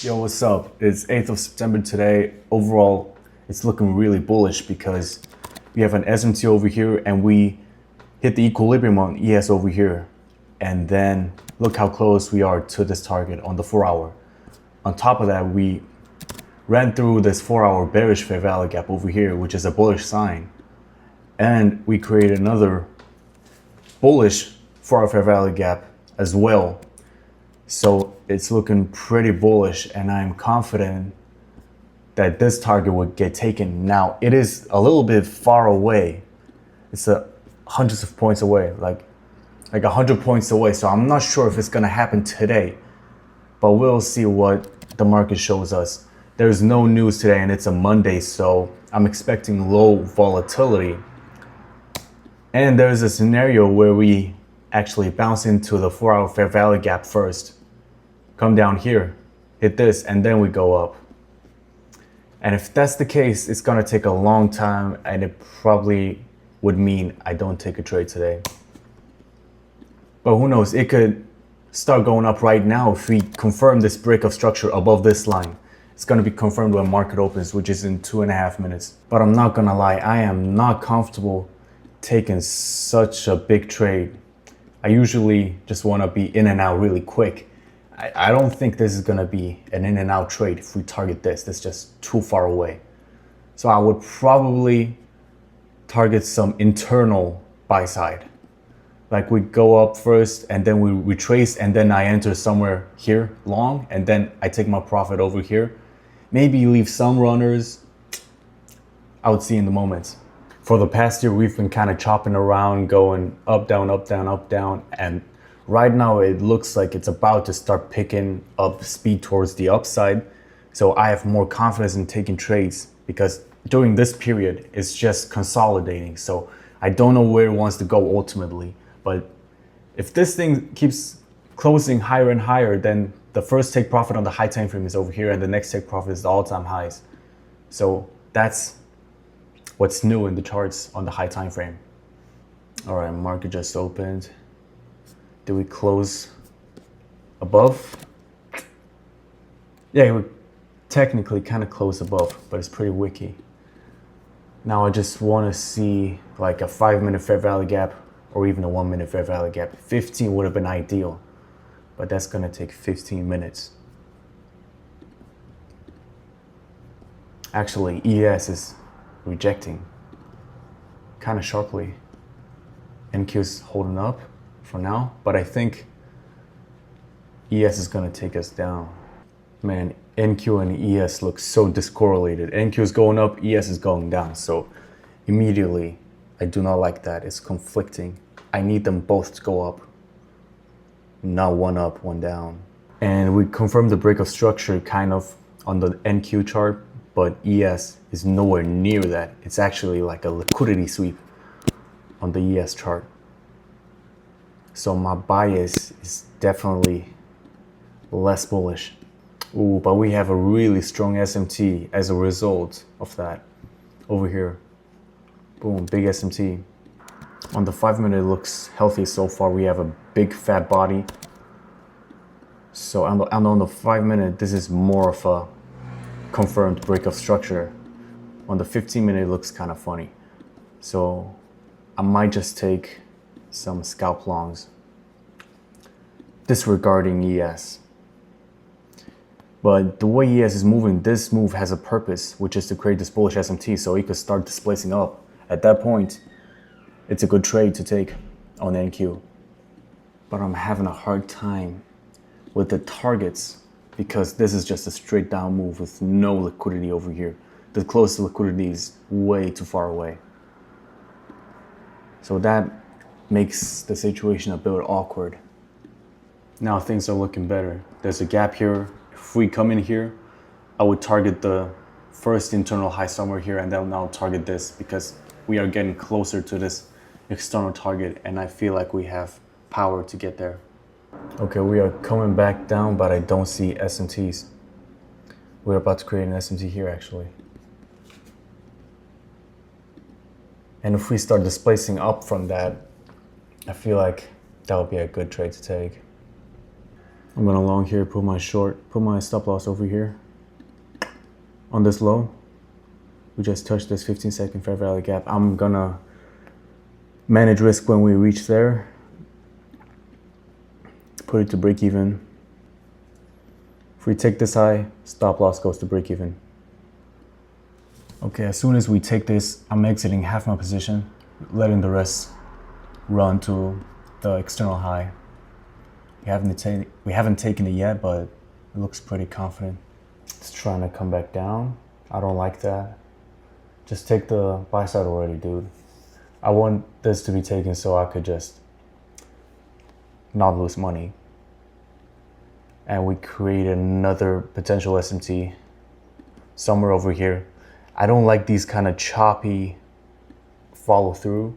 Yo, what's up? It's 8th of September today. Overall, it's looking really bullish because we have an SMT over here and we hit the equilibrium on ES over here. And then look how close we are to this target on the 4-hour. On top of that, we ran through this 4-hour bearish fair value gap over here, which is a bullish sign. And we created another bullish 4-hour fair value gap as well. So it's looking pretty bullish, and I'm confident that this target would get taken. Now, it is a little bit far away. It's hundreds of points away, like 100 points away. So I'm not sure if it's gonna happen today, but we'll see what the market shows us. There's no news today and it's a Monday, so I'm expecting low volatility. And there's a scenario where we actually bounce into the 4-hour fair value gap first, come down here, hit this, and then we go up. And if that's the case, it's gonna take a long time, and it probably would mean I don't take a trade today. But who knows, it could start going up right now if we confirm this break of structure above this line. It's gonna be confirmed when market opens, which is in 2.5 minutes. But I'm not gonna lie, I am not comfortable taking such a big trade. I usually just wanna be in and out really quick. I don't think this is gonna be an in and out trade if we target this. That's just too far away. So I would probably target some internal buy side. Like we go up first and then we retrace and then I enter somewhere here long and then I take my profit over here. Maybe leave some runners. I would see in the moment. For the past year, we've been kind of chopping around, going up, down, up, down, up, down. And right now it looks like it's about to start picking up speed towards the upside. So I have more confidence in taking trades because during this period, it's just consolidating. So I don't know where it wants to go ultimately. But if this thing keeps closing higher and higher, then the first take profit on the high time frame is over here and the next take profit is the all-time highs. So that's what's new in the charts on the high time frame. All right, market just opened. Did we close above? Yeah, we technically kind of closed above, but it's pretty wicky. Now I just want to see like a 5-minute fair value gap or even a 1-minute fair value gap. 15 would have been ideal, but that's gonna take 15 minutes. Actually, ES is rejecting kind of sharply. NQ is holding up for now, but I think ES is gonna take us down. Man, NQ and ES look so discorrelated. NQ is going up, ES is going down. So immediately, I do not like that. It's conflicting. I need them both to go up, not one up, one down. And we confirmed the break of structure kind of on the NQ chart, but ES is nowhere near that. It's actually like a liquidity sweep on the ES chart. So my bias is definitely less bullish. Ooh, but we have a really strong SMT as a result of that over here. Boom, big SMT. On the 5-minute, it looks healthy so far. We have a big fat body. So on the 5-minute, this is more of a confirmed break of structure. On the 15-minute, it looks kind of funny. So I might just take some scalp longs, disregarding ES. But the way ES is moving, this move has a purpose, which is to create this bullish SMT so it could start displacing up. At that point, it's a good trade to take on NQ. But I'm having a hard time with the targets because this is just a straight down move with no liquidity over here. The closest liquidity is way too far away. So that makes the situation a bit awkward. Now things are looking better. There's a gap here. If we come in here, I would target the first internal high somewhere here and then I'll target this because we are getting closer to this external target and I feel like we have power to get there. Okay, we are coming back down, but I don't see SMTs. We're about to create an SMT here actually. And if we start displacing up from that, I feel like that would be a good trade to take. I'm gonna long here, put my stop loss over here. On this low, we just touched this 15-second fair value gap. I'm gonna manage risk when we reach there. Put it to break even. If we take this high, stop loss goes to break even. Okay, as soon as we take this, I'm exiting half my position, letting the rest run to the external high. We haven't taken it yet, but it looks pretty confident. It's trying to come back down. I don't like that. Just take the buy side already, dude. I want this to be taken so I could just not lose money. And we create another potential SMT somewhere over here. I don't like these kind of choppy follow through.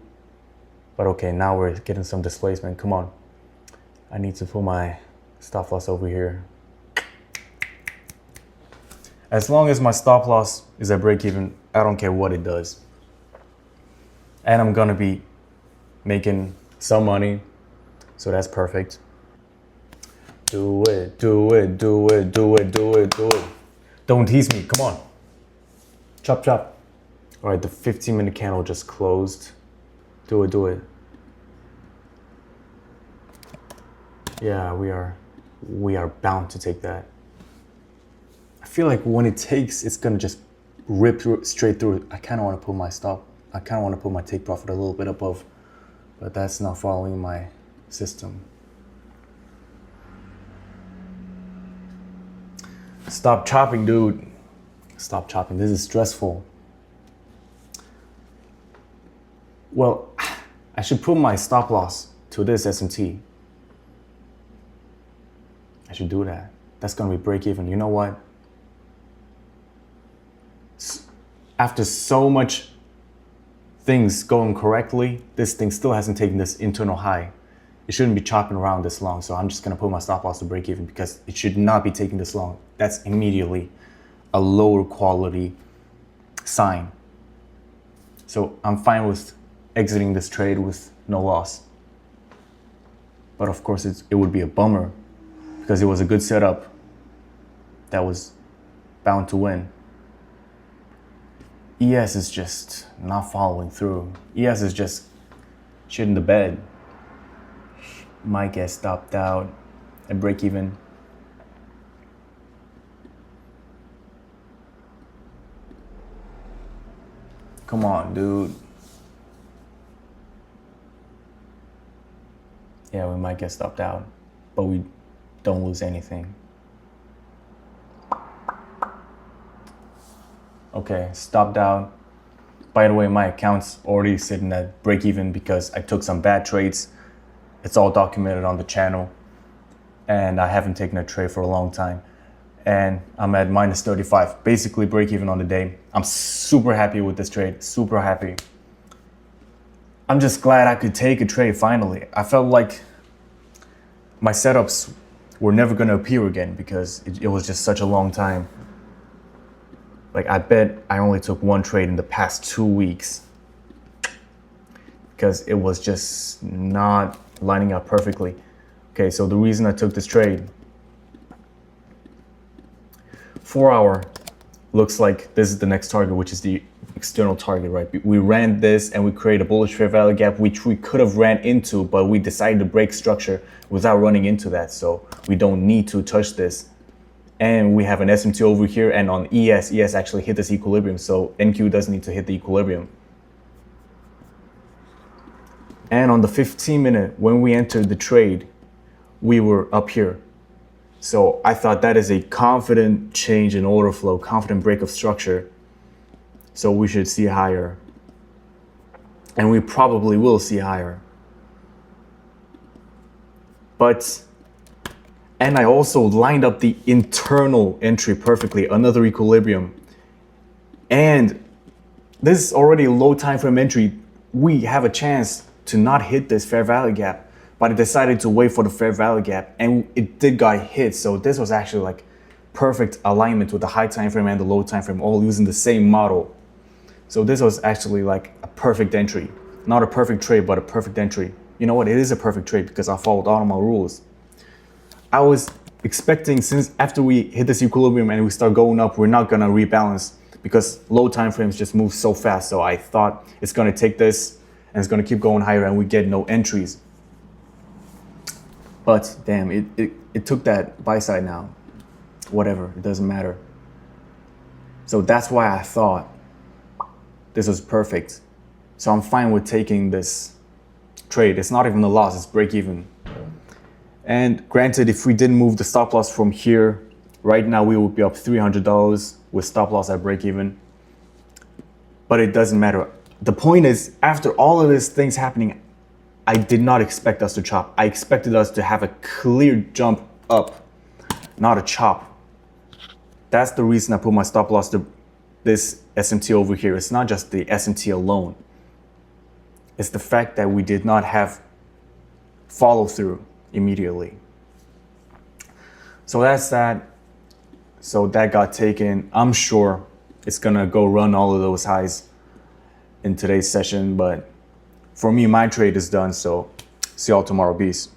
But okay, now we're getting some displacement. Come on. I need to put my stop loss over here. As long as my stop loss is at break even, I don't care what it does. And I'm gonna be making some money, so that's perfect. Do it, do it, do it, do it, do it, do it. Don't tease me, come on. Chop, chop. All right, the 15-minute candle just closed. Do it, do it. Yeah, we are bound to take that. I feel like when it takes, it's gonna just rip straight through. I kind of want to put my take profit a little bit above, but that's not following my system. Stop chopping, dude. Stop chopping. This is stressful. Well, I should put my stop loss to this SMT. I should do that. That's gonna be break even. You know what? After so much things going correctly, this thing still hasn't taken this internal high. It shouldn't be chopping around this long, so I'm just gonna put my stop loss to break even because it should not be taking this long. That's immediately a lower quality sign. So I'm fine with exiting this trade with no loss. But of course it would be a bummer because it was a good setup that was bound to win. ES is just not following through. ES is just shit in the bed. Might get stopped out at break even. Come on, dude. Yeah, we might get stopped out, but we don't lose anything. Okay, stopped out. By the way, my account's already sitting at break even because I took some bad trades. It's all documented on the channel, and I haven't taken a trade for a long time. And I'm at minus 35, basically break even on the day. I'm super happy with this trade, super happy. I'm just glad I could take a trade finally. I felt like my setups were never gonna appear again because it was just such a long time. Like I bet I only took one trade in the past 2 weeks because it was just not lining up perfectly. Okay, so the reason I took this trade, 4 hour looks like this is the next target, which is the external target, right? We ran this and we created a bullish fair value gap, which we could have ran into, but we decided to break structure without running into that. So we don't need to touch this. And we have an SMT over here, and on ES actually hit this equilibrium. So NQ doesn't need to hit the equilibrium. And on the 15-minute, when we entered the trade, we were up here. So I thought that is a confident change in order flow, confident break of structure. So we should see higher. And we probably will see higher. And I also lined up the internal entry perfectly, another equilibrium. And this is already a low time frame entry. We have a chance to not hit this fair value gap, but I decided to wait for the fair value gap, and it did got hit. So this was actually like perfect alignment with the high time frame and the low time frame, all using the same model. So this was actually like a perfect entry. Not a perfect trade, but a perfect entry. You know what? It is a perfect trade because I followed all of my rules. I was expecting, since after we hit this equilibrium and we start going up, we're not gonna rebalance because low time frames just move so fast. So I thought it's gonna take this and it's gonna keep going higher and we get no entries. But damn, it took that buy side now. Whatever, it doesn't matter. So that's why I thought this was perfect. So I'm fine with taking this trade. It's not even a loss, it's break even. And granted, if we didn't move the stop loss from here, right now we would be up $300 with stop loss at break even. But it doesn't matter. The point is, after all of these things happening, I did not expect us to chop. I expected us to have a clear jump up, not a chop. That's the reason I put my stop loss to this SMT over here. It's not just the SMT alone. It's the fact that we did not have follow through immediately. So that's that. So that got taken. I'm sure it's gonna go run all of those highs in today's session, but for me, my trade is done. So see y'all tomorrow. Peace.